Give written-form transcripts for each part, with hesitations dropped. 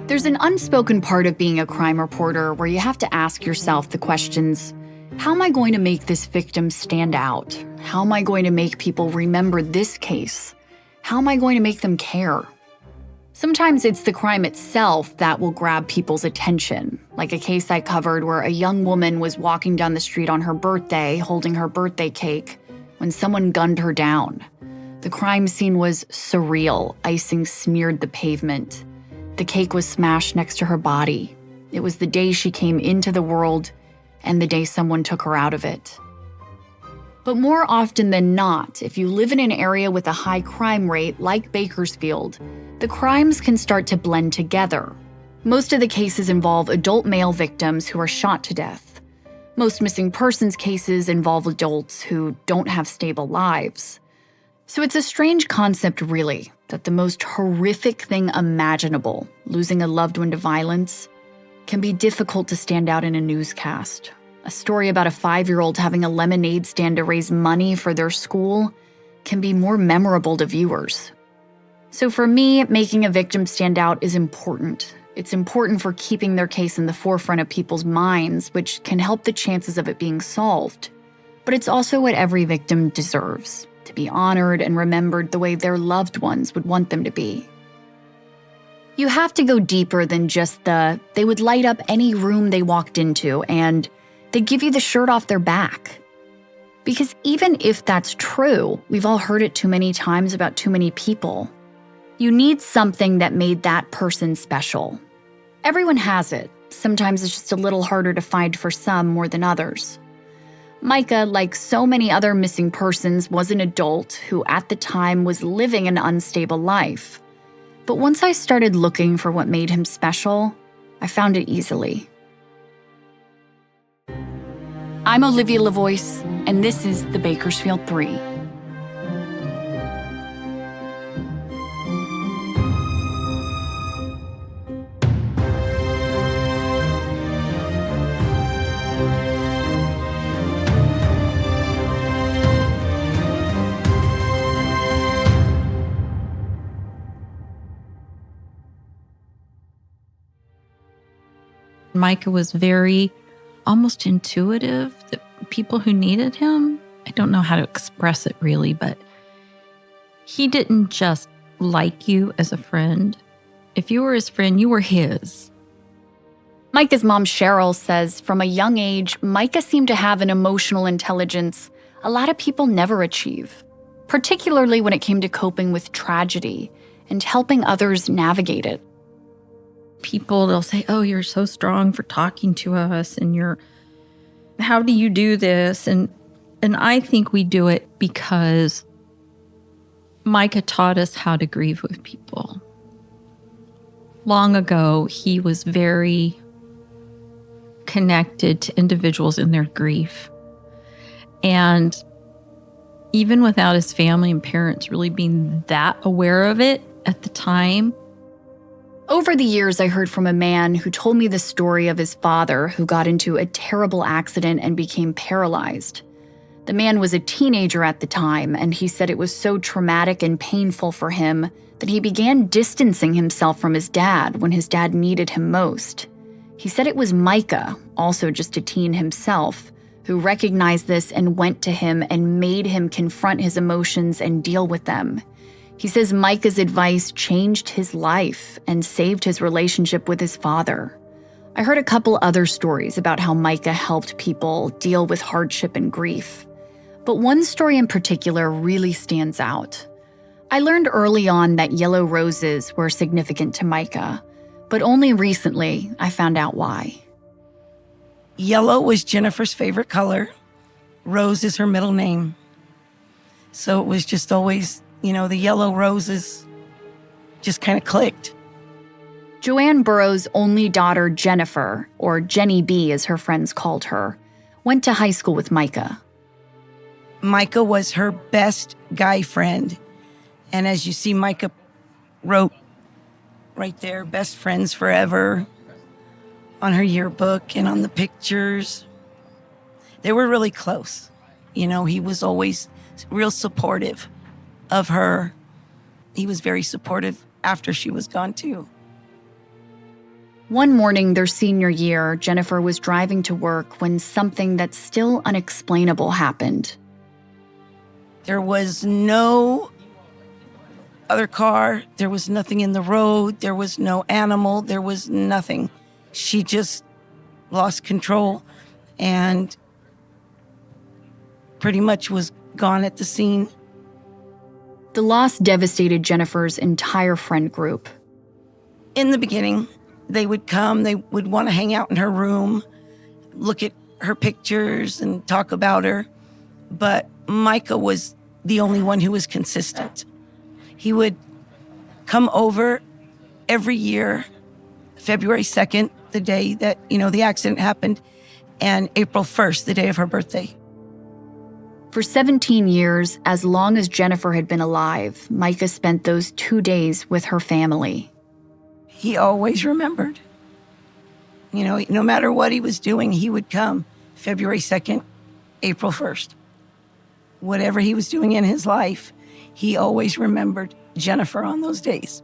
There's an unspoken part of being a crime reporter where you have to ask yourself the questions, how am I going to make this victim stand out? How am I going to make people remember this case? How am I going to make them care? Sometimes it's the crime itself that will grab people's attention, like a case I covered where a young woman was walking down the street on her birthday holding her birthday cake when someone gunned her down. The crime scene was surreal. Icing smeared the pavement. The cake was smashed next to her body. It was the day she came into the world and the day someone took her out of it. But more often than not, if you live in an area with a high crime rate like Bakersfield, the crimes can start to blend together. Most of the cases involve adult male victims who are shot to death. Most missing persons cases involve adults who don't have stable lives. So it's a strange concept, really, that the most horrific thing imaginable, losing a loved one to violence, can be difficult to stand out in a newscast. A story about a 5-year-old having a lemonade stand to raise money for their school can be more memorable to viewers. So for me, making a victim stand out is important. It's important for keeping their case in the forefront of people's minds, which can help the chances of it being solved. But it's also what every victim deserves, to be honored and remembered the way their loved ones would want them to be. You have to go deeper than just they would light up any room they walked into and they'd give you the shirt off their back. Because even if that's true, we've all heard it too many times about too many people. You need something that made that person special. Everyone has it. Sometimes it's just a little harder to find for some more than others. Micah, like so many other missing persons, was an adult who at the time was living an unstable life. But once I started looking for what made him special, I found it easily. I'm Olivia Lavoice, and this is the Bakersfield 3. Micah was very almost intuitive. The people who needed him, I don't know how to express it really, but he didn't just like you as a friend. If you were his friend, you were his. Micah's mom, Cheryl, says from a young age, Micah seemed to have an emotional intelligence a lot of people never achieve, particularly when it came to coping with tragedy and helping others navigate it. People, they'll say, oh, you're so strong for talking to us, and how do you do this? And I think we do it because Micah taught us how to grieve with people. Long ago, he was very connected to individuals in their grief. And even without his family and parents really being that aware of it at the time. Over the years, I heard from a man who told me the story of his father who got into a terrible accident and became paralyzed. The man was a teenager at the time, and he said it was so traumatic and painful for him that he began distancing himself from his dad when his dad needed him most. He said it was Micah, also just a teen himself, who recognized this and went to him and made him confront his emotions and deal with them. He says Micah's advice changed his life and saved his relationship with his father. I heard a couple other stories about how Micah helped people deal with hardship and grief. But one story in particular really stands out. I learned early on that yellow roses were significant to Micah, but only recently I found out why. Yellow was Jennifer's favorite color. Rose is her middle name. So it was just always, the yellow roses just kind of clicked. Joanne Burrow's only daughter, Jennifer, or Jenny B as her friends called her, went to high school with Micah. Micah was her best guy friend. And as you see, Micah wrote right there, best friends forever, on her yearbook and on the pictures. They were really close. He was always real supportive of her. He was very supportive after she was gone too. One morning their senior year, Jennifer was driving to work when something that's still unexplainable happened. There was no other car. There was nothing in the road. There was no animal. There was nothing. She just lost control and pretty much was gone at the scene. The loss devastated Jennifer's entire friend group. In the beginning, they would come, they would want to hang out in her room, look at her pictures and talk about her. But Micah was the only one who was consistent. He would come over every year, February 2nd, the day that, the accident happened, and April 1st, the day of her birthday. For 17 years, as long as Jennifer had been alive, Micah spent those 2 days with her family. He always remembered. No matter what he was doing, he would come February 2nd, April 1st. Whatever he was doing in his life, he always remembered Jennifer on those days.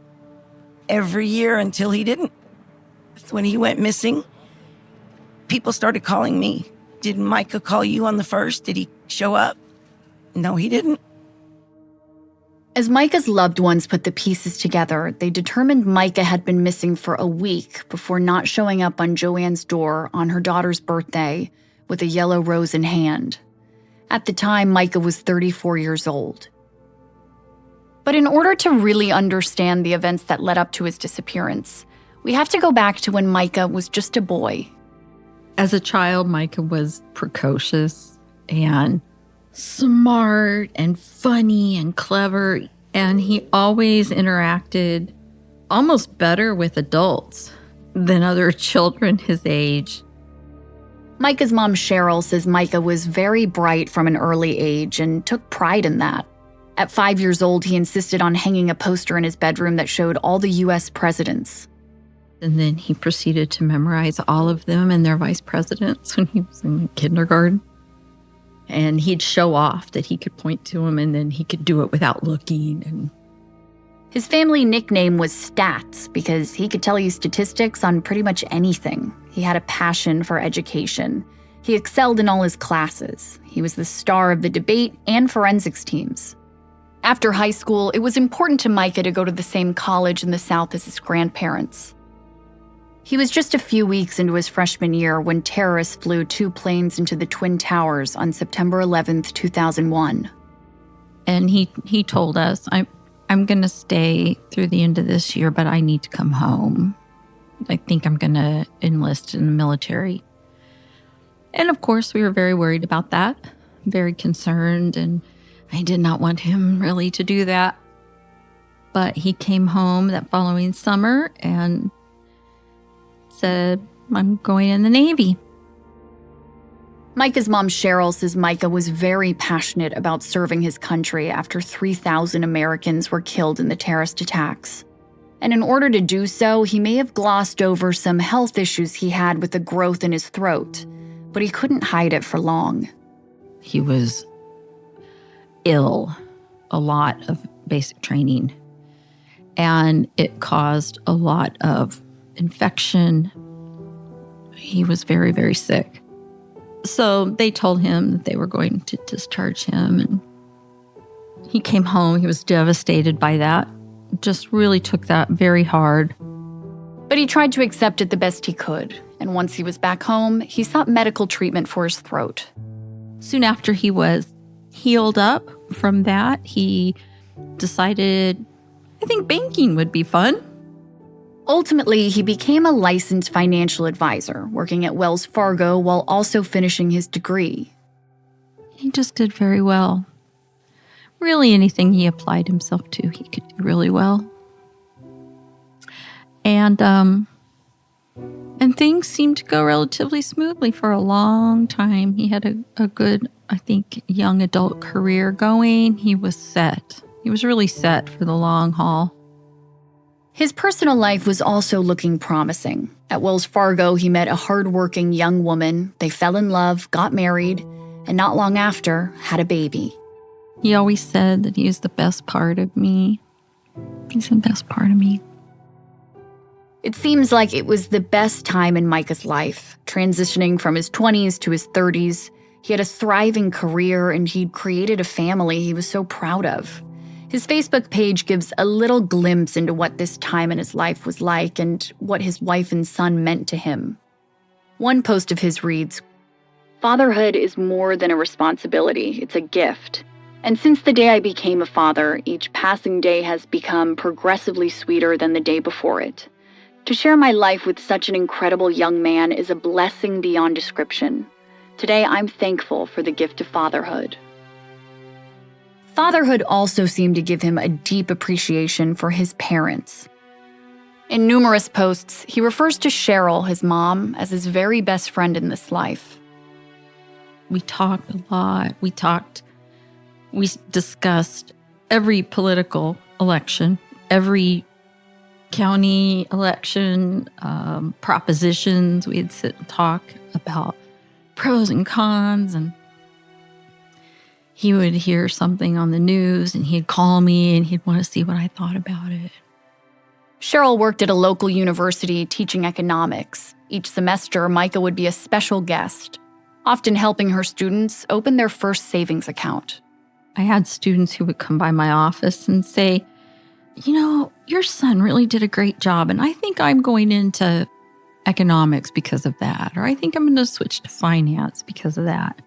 Every year until he didn't. When he went missing, people started calling me. Did Micah call you on the 1st? Did he show up? No, he didn't. As Micah's loved ones put the pieces together, they determined Micah had been missing for a week before not showing up on Joanne's door on her daughter's birthday with a yellow rose in hand. At the time, Micah was 34 years old. But in order to really understand the events that led up to his disappearance, we have to go back to when Micah was just a boy. As a child, Micah was precocious and smart and funny and clever, and he always interacted almost better with adults than other children his age. Micah's mom, Cheryl, says Micah was very bright from an early age and took pride in that. At 5 years old, he insisted on hanging a poster in his bedroom that showed all the U.S. presidents. And then he proceeded to memorize all of them and their vice presidents when he was in kindergarten. And he'd show off that he could point to them, and then he could do it without looking. And his family nickname was Stats because he could tell you statistics on pretty much anything. He had a passion for education. He excelled in all his classes. He was the star of the debate and forensics teams. After high school, it was important to Micah to go to the same college in the South as his grandparents. He was just a few weeks into his freshman year when terrorists flew 2 planes into the Twin Towers on September 11th, 2001. And he told us, I'm going to stay through the end of this year, but I need to come home. I think I'm going to enlist in the military. And of course, we were very worried about that, very concerned, and I did not want him really to do that. But he came home that following summer and said, I'm going in the Navy. Micah's mom, Cheryl, says Micah was very passionate about serving his country after 3,000 Americans were killed in the terrorist attacks. And in order to do so, he may have glossed over some health issues he had with the growth in his throat, but he couldn't hide it for long. He was ill, a lot of basic training, and it caused a lot of infection. He was very, very sick. So they told him that they were going to discharge him, and he came home. He was devastated by that. Just really took that very hard. But he tried to accept it the best he could, and once he was back home, he sought medical treatment for his throat. Soon after he was healed up from that, he decided, I think banking would be fun. Ultimately, he became a licensed financial advisor, working at Wells Fargo while also finishing his degree. He just did very well. Really, anything he applied himself to, he could do really well. And things seemed to go relatively smoothly for a long time. He had a good, I think, young adult career going. He was set. He was really set for the long haul. His personal life was also looking promising. At Wells Fargo, he met a hardworking young woman. They fell in love, got married, and not long after, had a baby. He always said that he was the best part of me. He's the best part of me. It seems like it was the best time in Micah's life, transitioning from his 20s to his 30s. He had a thriving career and he'd created a family he was so proud of. His Facebook page gives a little glimpse into what this time in his life was like and what his wife and son meant to him. One post of his reads, "Fatherhood is more than a responsibility, it's a gift. And since the day I became a father, each passing day has become progressively sweeter than the day before it. To share my life with such an incredible young man is a blessing beyond description. Today, I'm thankful for the gift of fatherhood." Fatherhood also seemed to give him a deep appreciation for his parents. In numerous posts, he refers to Cheryl, his mom, as his very best friend in this life. We talked a lot. We discussed every political election, every county election, propositions. We'd sit and talk about pros and cons, and he would hear something on the news and he'd call me and he'd want to see what I thought about it. Cheryl worked at a local university teaching economics. Each semester, Micah would be a special guest, often helping her students open their first savings account. I had students who would come by my office and say, your son really did a great job, and I think I'm going into economics because of that, or I think I'm going to switch to finance because of that.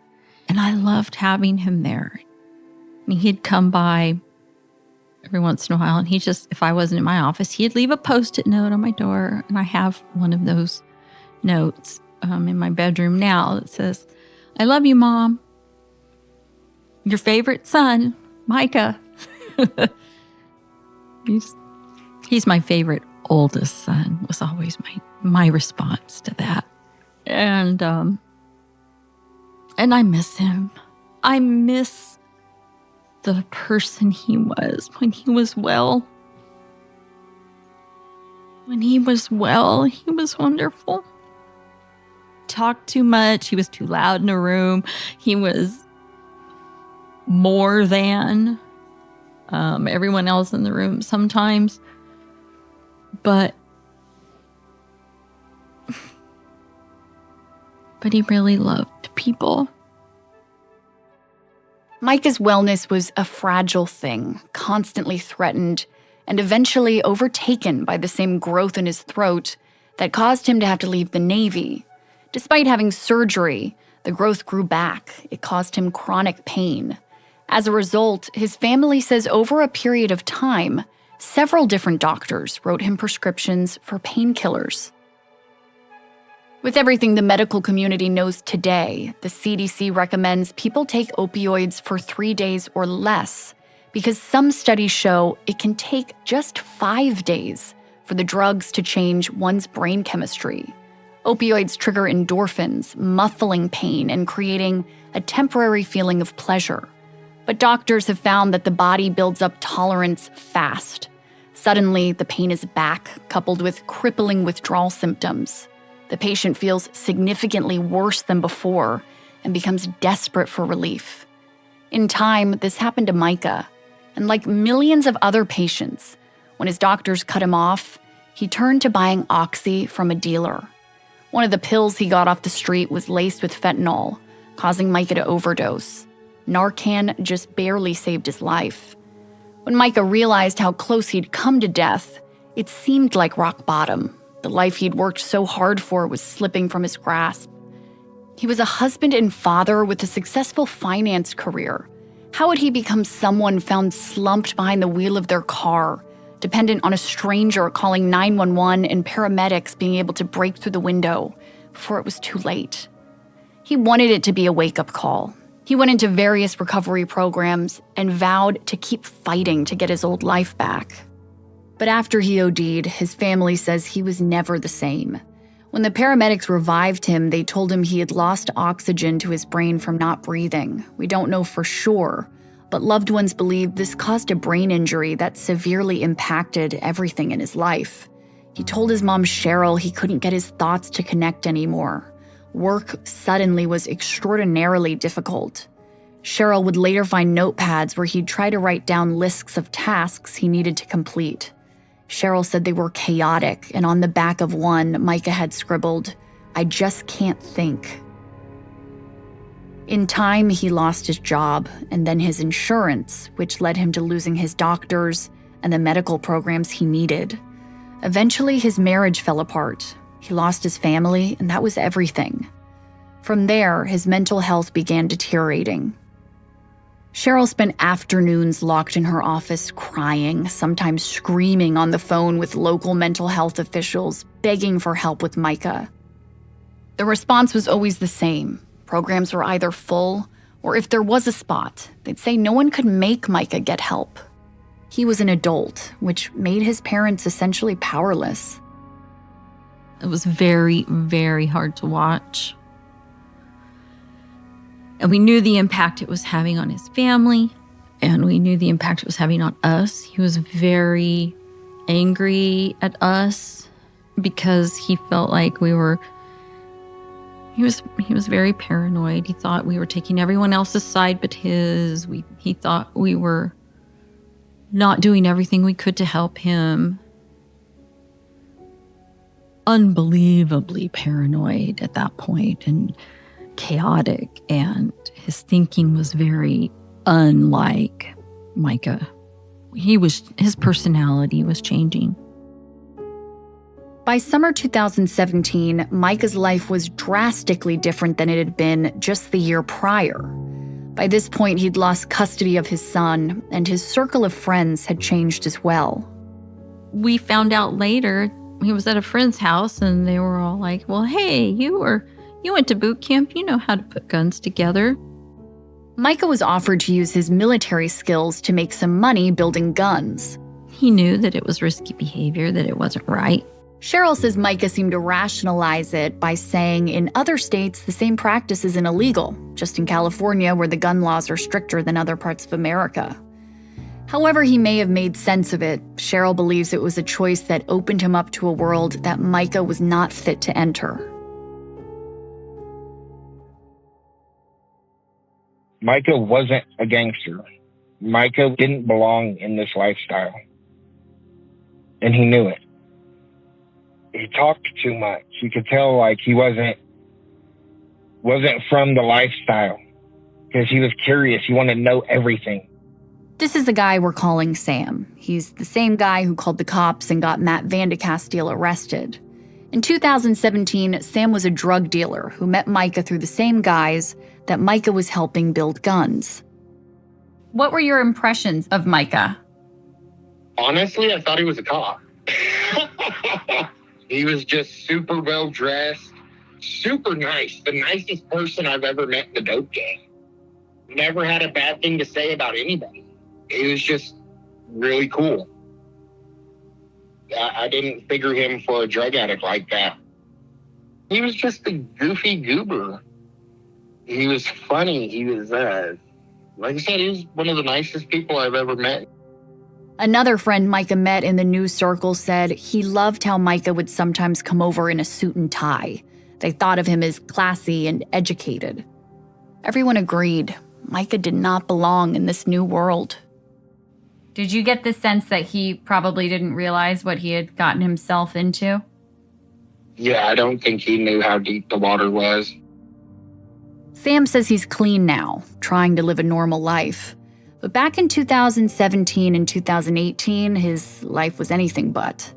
And I loved having him there. I mean, he'd come by every once in a while, and if I wasn't in my office, he'd leave a Post-it note on my door, and I have one of those notes in my bedroom now that says, "I love you, Mom. Your favorite son, Micah." He's my favorite oldest son, was always my response to that. And I miss him. I miss the person he was when he was well. When he was well, he was wonderful. Talked too much. He was too loud in a room. He was more than everyone else in the room sometimes. But he really loved people. Micah's wellness was a fragile thing, constantly threatened, and eventually overtaken by the same growth in his throat that caused him to have to leave the Navy. Despite having surgery, the growth grew back. It caused him chronic pain. As a result, his family says over a period of time, several different doctors wrote him prescriptions for painkillers. With everything the medical community knows today, the CDC recommends people take opioids for 3 days or less because some studies show it can take just 5 days for the drugs to change one's brain chemistry. Opioids trigger endorphins, muffling pain and creating a temporary feeling of pleasure. But doctors have found that the body builds up tolerance fast. Suddenly, the pain is back, coupled with crippling withdrawal symptoms. The patient feels significantly worse than before and becomes desperate for relief. In time, this happened to Micah, and like millions of other patients, when his doctors cut him off, he turned to buying Oxy from a dealer. One of the pills he got off the street was laced with fentanyl, causing Micah to overdose. Narcan just barely saved his life. When Micah realized how close he'd come to death, it seemed like rock bottom. The life he'd worked so hard for was slipping from his grasp. He was a husband and father with a successful finance career. How would he become someone found slumped behind the wheel of their car, dependent on a stranger calling 911 and paramedics being able to break through the window before it was too late? He wanted it to be a wake-up call. He went into various recovery programs and vowed to keep fighting to get his old life back. But after he OD'd, his family says he was never the same. When the paramedics revived him, they told him he had lost oxygen to his brain from not breathing. We don't know for sure, but loved ones believe this caused a brain injury that severely impacted everything in his life. He told his mom, Cheryl, he couldn't get his thoughts to connect anymore. Work suddenly was extraordinarily difficult. Cheryl would later find notepads where he'd try to write down lists of tasks he needed to complete. Cheryl said they were chaotic, and on the back of one, Micah had scribbled, "I just can't think." In time, he lost his job and then his insurance, which led him to losing his doctors and the medical programs he needed. Eventually, his marriage fell apart. He lost his family, and that was everything. From there, his mental health began deteriorating. Cheryl spent afternoons locked in her office crying, sometimes screaming on the phone with local mental health officials, begging for help with Micah. The response was always the same. Programs were either full, or if there was a spot, they'd say no one could make Micah get help. He was an adult, which made his parents essentially powerless. It was very, very hard to watch. And we knew the impact it was having on his family, and we knew the impact it was having on us. He was very angry at us because he felt like he was very paranoid. He thought we were taking everyone else's side but his. He thought we were not doing everything we could to help him. Unbelievably paranoid at that point and chaotic, and his thinking was very unlike Micah. His personality was changing. By summer 2017, Micah's life was drastically different than it had been just the year prior. By this point, he'd lost custody of his son, and his circle of friends had changed as well. We found out later, he was at a friend's house, and they were all like, "Well, hey, you went to boot camp. You know how to put guns together." Micah was offered to use his military skills to make some money building guns. He knew that it was risky behavior, that it wasn't right. Cheryl says Micah seemed to rationalize it by saying in other states the same practice isn't illegal, just in California where the gun laws are stricter than other parts of America. However he may have made sense of it, Cheryl believes it was a choice that opened him up to a world that Micah was not fit to enter. Micah wasn't a gangster. Micah didn't belong in this lifestyle. And he knew it. He talked too much. You could tell like he wasn't from the lifestyle because he was curious. He wanted to know everything. This is the guy we're calling Sam. He's the same guy who called the cops and got Matt Vandecastile arrested. In 2017, Sam was a drug dealer who met Micah through the same guys that Micah was helping build guns. What were your impressions of Micah? Honestly, I thought he was a cop. He was just super well dressed, super nice, the nicest person I've ever met in the dope game. Never had a bad thing to say about anybody. He was just really cool. I didn't figure him for a drug addict like that. He was just a goofy goober. He was funny. He was, like I said, he was one of the nicest people I've ever met. Another friend Micah met in the news circle said he loved how Micah would sometimes come over in a suit and tie. They thought of him as classy and educated. Everyone agreed. Micah did not belong in this new world. Did you get the sense that he probably didn't realize what he had gotten himself into? Yeah, I don't think he knew how deep the water was. Sam says he's clean now, trying to live a normal life. But back in 2017 and 2018, his life was anything but.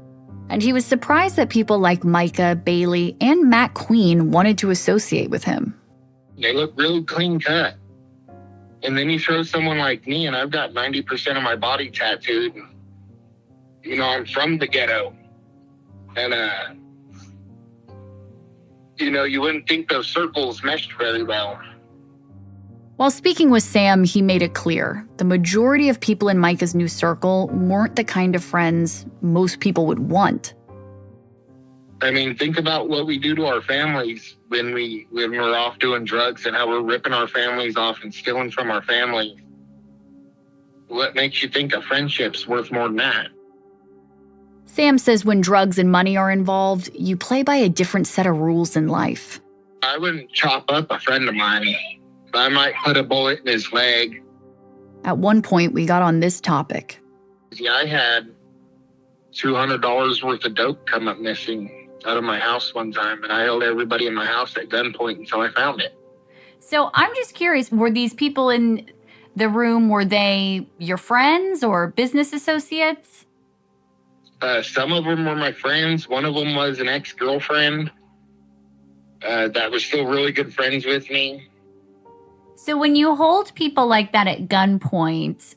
And he was surprised that people like Micah, Bailey, and Matt Queen wanted to associate with him. They look really clean cut. And then you throw someone like me, and I've got 90% of my body tattooed. You know, I'm from the ghetto. And, you know, you wouldn't think those circles meshed very well. While speaking with Sam, he made it clear the majority of people in Micah's new circle weren't the kind of friends most people would want. I mean, think about what we do to our families when we're off doing drugs and how we're ripping our families off and stealing from our families. What makes you think a friendship's worth more than that? Sam says when drugs and money are involved, you play by a different set of rules in life. I wouldn't chop up a friend of mine. I might put a bullet in his leg. At one point, we got on this topic. Yeah, I had $200 worth of dope come up missing out of my house one time, and I held everybody in my house at gunpoint until I found it. So I'm just curious, were these people in the room, were they your friends or business associates? Some of them were my friends. One of them was an ex-girlfriend that was still really good friends with me. So when you hold people like that at gunpoint,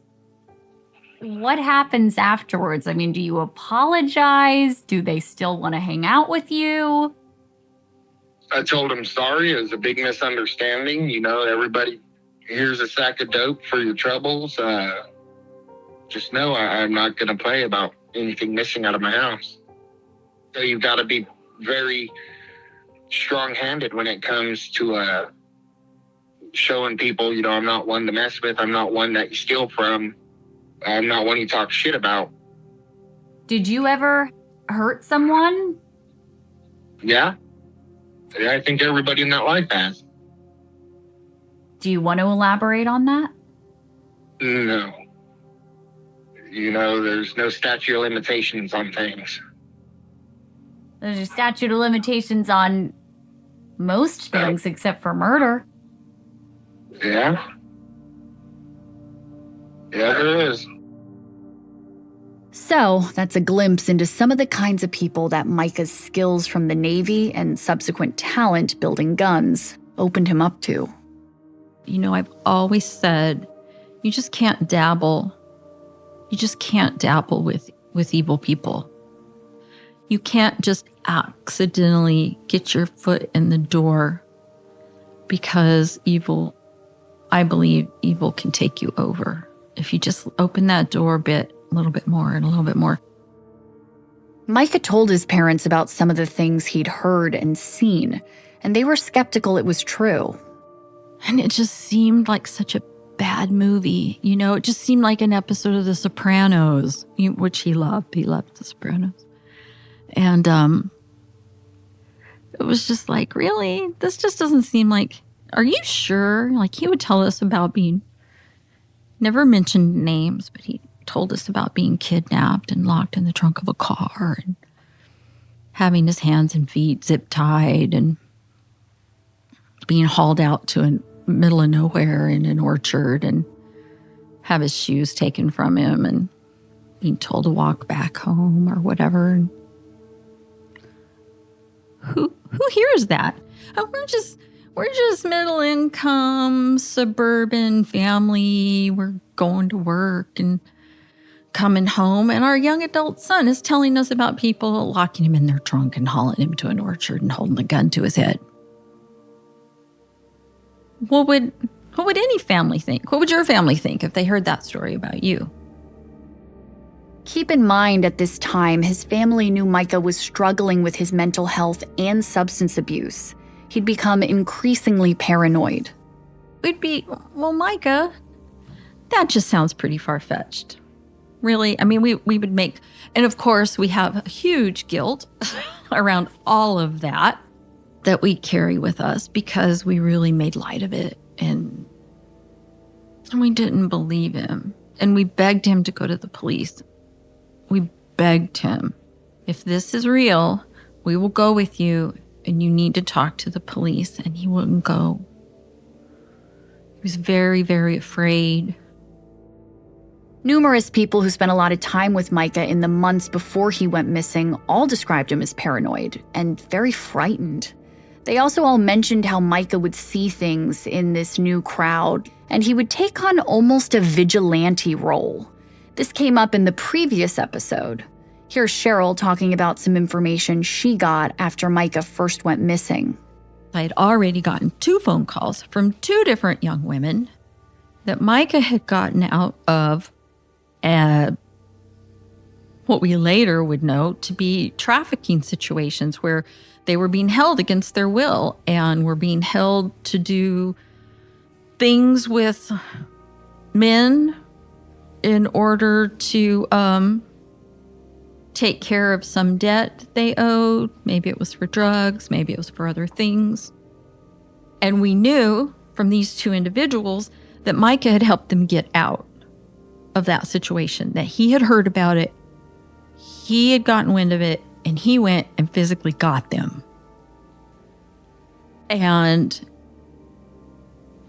what happens afterwards? I mean, do you apologize? Do they still want to hang out with you? I told them sorry. It was a big misunderstanding. You know, everybody, here's a sack of dope for your troubles. Just know I'm not going to play about anything missing out of my house. So you've got to be very strong-handed when it comes to showing people, you know, I'm not one to mess with. I'm not one that you steal from. I'm not one you talk shit about. Did you ever hurt someone? Yeah. I think everybody in that life has. Do you want to elaborate on that? No. You know, there's no statute of limitations on things. There's a statute of limitations on most things except for murder. Yeah. Yeah, there is. So that's a glimpse into some of the kinds of people that Micah's skills from the Navy and subsequent talent building guns opened him up to. You know, I've always said, you just can't dabble. You just can't dabble with evil people. You can't just accidentally get your foot in the door because I believe evil can take you over. If you just open that door a little bit more and a little bit more. Micah told his parents about some of the things he'd heard and seen, and they were skeptical it was true. And it just seemed like such a bad movie. You know, it just seemed like an episode of The Sopranos, which he loved. He loved The Sopranos. And it was just like, really? This just doesn't seem like, are you sure? Like, he would tell us about never mentioned names, but he told us about being kidnapped and locked in the trunk of a car and having his hands and feet zip tied and being hauled out to a middle of nowhere in an orchard and have his shoes taken from him and being told to walk back home or whatever. And who hears that? We're just middle income, suburban family. We're going to work and coming home. And our young adult son is telling us about people locking him in their trunk and hauling him to an orchard and holding a gun to his head. What would any family think? What would your family think if they heard that story about you? Keep in mind at this time, his family knew Micah was struggling with his mental health and substance abuse. He'd become increasingly paranoid. We'd be, well, Micah, that just sounds pretty far-fetched. Really? I mean, we would make, and of course, we have huge guilt around all of that we carry with us because we really made light of it. And we didn't believe him. And we begged him to go to the police. We begged him, if this is real, we will go with you. And you need to talk to the police. And he wouldn't go. He was very, very afraid. Numerous people who spent a lot of time with Micah in the months before he went missing all described him as paranoid and very frightened. They also all mentioned how Micah would see things in this new crowd, and he would take on almost a vigilante role. This came up in the previous episode. Here's Cheryl talking about some information she got after Micah first went missing. I had already gotten 2 phone calls from 2 different young women that Micah had gotten out of what we later would know to be trafficking situations where they were being held against their will and were being held to do things with men in order to take care of some debt they owed. Maybe it was for drugs, maybe it was for other things. And we knew from these 2 individuals that Micah had helped them get out of that situation, that he had heard about it. he had gotten wind of it, and he went and physically got them. And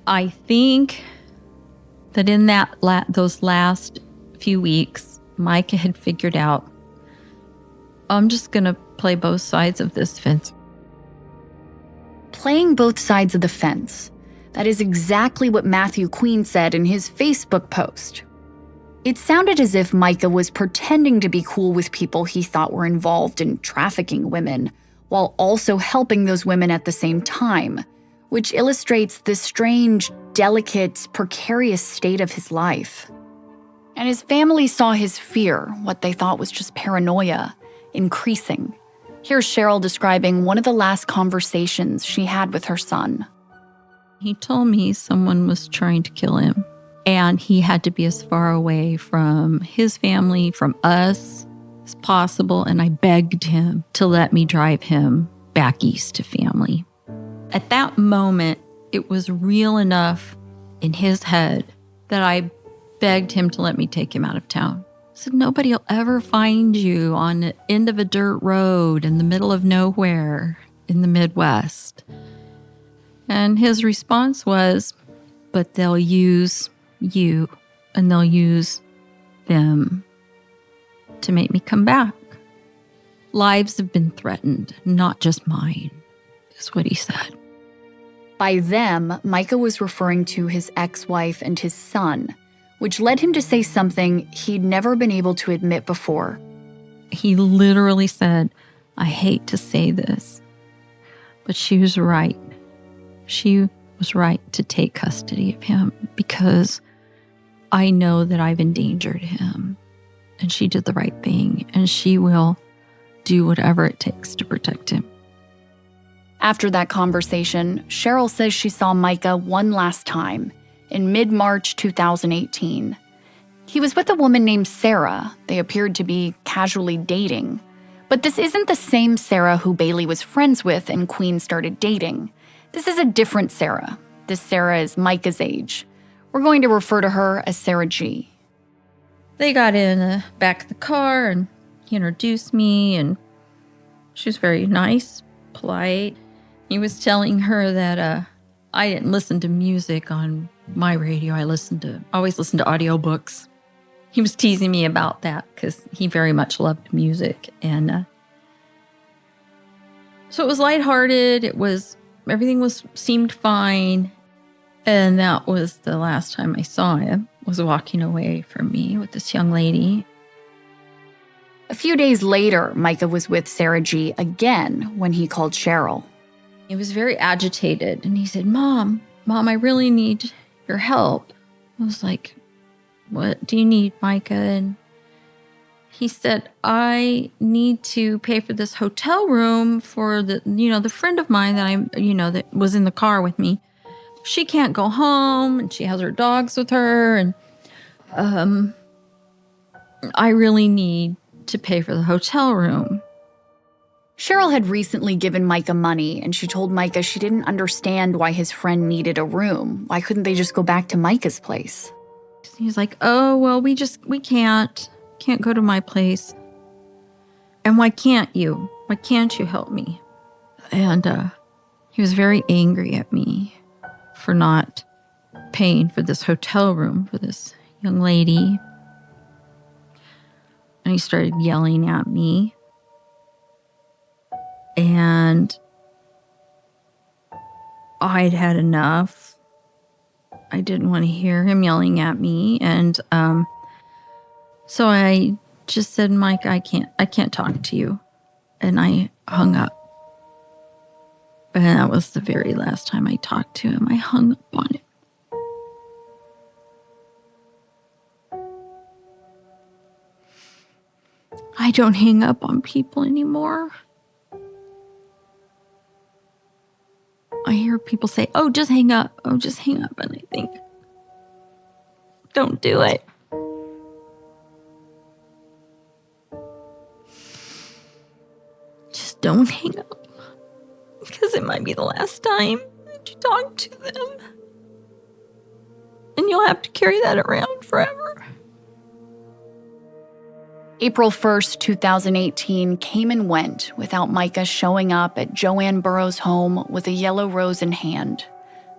I think that in those last few weeks, Micah had figured out, I'm just going to play both sides of this fence. Playing both sides of the fence. That is exactly what Matthew Queen said in his Facebook post. It sounded as if Micah was pretending to be cool with people he thought were involved in trafficking women, while also helping those women at the same time, which illustrates the strange, delicate, precarious state of his life. And his family saw his fear, what they thought was just paranoia, increasing. Here's Cheryl describing one of the last conversations she had with her son. He told me someone was trying to kill him, and he had to be as far away from his family, from us, as possible, and I begged him to let me drive him back east to family. At that moment, it was real enough in his head that I begged him to let me take him out of town. I said, nobody will ever find you on the end of a dirt road in the middle of nowhere in the Midwest. And his response was, but they'll use you and they'll use them to make me come back. Lives have been threatened, not just mine, is what he said. By them, Micah was referring to his ex-wife and his son, which led him to say something he'd never been able to admit before. He literally said, I hate to say this, but she was right. She was right to take custody of him because I know that I've endangered him. And she did the right thing, and she will do whatever it takes to protect him. After that conversation, Cheryl says she saw Micah one last time in mid-March 2018. He was with a woman named Sarah. They appeared to be casually dating. But this isn't the same Sarah who Bailey was friends with and Queen started dating. This is a different Sarah. This Sarah is Micah's age. We're going to refer to her as Sarah G. They got in the back of the car, and he introduced me, and she was very nice, polite. He was telling her that I didn't listen to music on my radio. I always listened to audiobooks. He was teasing me about that because he very much loved music. And so it was lighthearted. Everything seemed fine. And that was the last time I saw him, was walking away from me with this young lady. A few days later, Micah was with Sarah G again when he called Cheryl. He was very agitated, and he said, Mom, I really need your help. I was like, what do you need, Micah? And he said, I need to pay for this hotel room for the friend of mine that that was in the car with me. She can't go home, and she has her dogs with her, and I really need to pay for the hotel room. Cheryl had recently given Micah money, and she told Micah she didn't understand why his friend needed a room. Why couldn't they just go back to Micah's place? He's like, oh, well, we can't go to my place. And why can't you? Why can't you help me? And he was very angry at me for not paying for this hotel room for this young lady. And he started yelling at me. And I'd had enough. I didn't want to hear him yelling at me. And so I just said, Mike, I can't talk to you. And I hung up. And that was the very last time I talked to him. I hung up on him. I don't hang up on people anymore. I hear people say, oh, just hang up. Oh, just hang up. And I think, don't do it. Just don't hang up. Because it might be the last time that you talk to them. And you'll have to carry that around forever. April 1st, 2018 came and went without Micah showing up at Joanne Burroughs' home with a yellow rose in hand.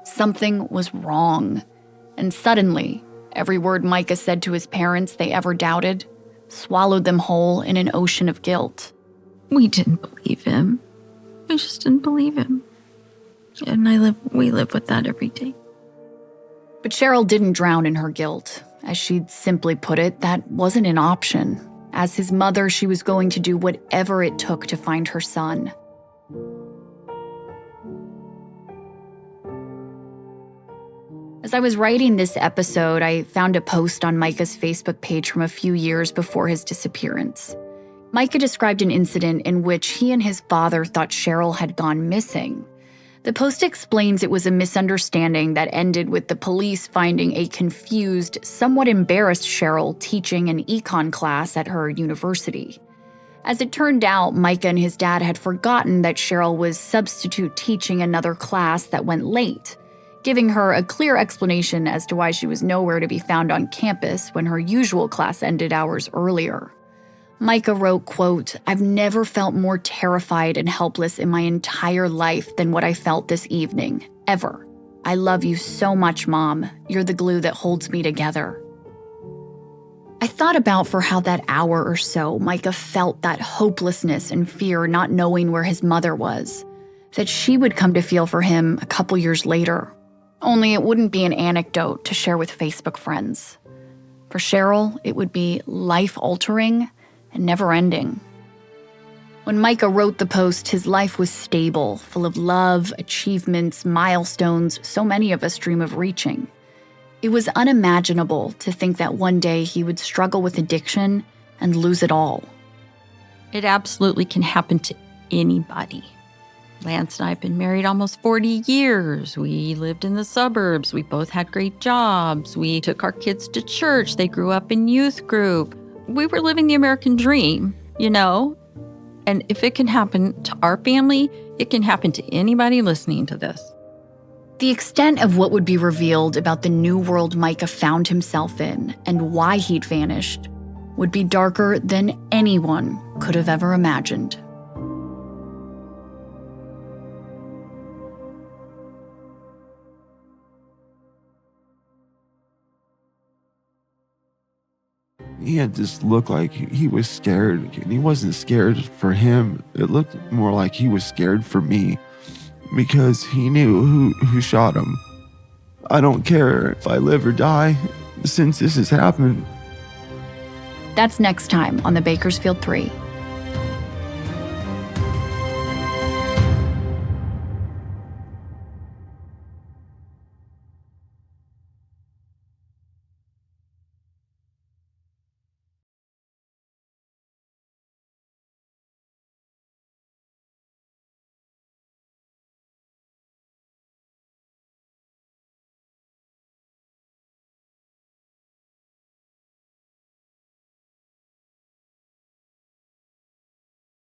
Something was wrong. And suddenly, every word Micah said to his parents they ever doubted swallowed them whole in an ocean of guilt. We didn't believe him. We just didn't believe him. And we live with that every day. But Cheryl didn't drown in her guilt. As she'd simply put it, that wasn't an option. As his mother, she was going to do whatever it took to find her son. As I was writing this episode, I found a post on Micah's Facebook page from a few years before his disappearance. Micah described an incident in which he and his father thought Cheryl had gone missing. The post explains it was a misunderstanding that ended with the police finding a confused, somewhat embarrassed Cheryl teaching an econ class at her university. As it turned out, Micah and his dad had forgotten that Cheryl was substitute teaching another class that went late, giving her a clear explanation as to why she was nowhere to be found on campus when her usual class ended hours earlier. Micah wrote, quote, "I've never felt more terrified and helpless in my entire life than what I felt this evening, ever. I love you so much, Mom. You're the glue that holds me together." I thought about for how that hour or so Micah felt that hopelessness and fear not knowing where his mother was, that she would come to feel for him a couple years later. Only it wouldn't be an anecdote to share with Facebook friends. For Cheryl, it would be life-altering and never-ending. When Micah wrote the post, his life was stable, full of love, achievements, milestones so many of us dream of reaching. It was unimaginable to think that one day he would struggle with addiction and lose it all. It absolutely can happen to anybody. Lance and I have been married almost 40 years. We lived in the suburbs. We both had great jobs. We took our kids to church. They grew up in youth group. We were living the American dream, you know? And if it can happen to our family, it can happen to anybody listening to this. The extent of what would be revealed about the new world Micah found himself in and why he'd vanished would be darker than anyone could have ever imagined. He had this look like he was scared, and he wasn't scared for him. It looked more like he was scared for me because he knew who shot him. I don't care if I live or die since this has happened. That's next time on the Bakersfield 3.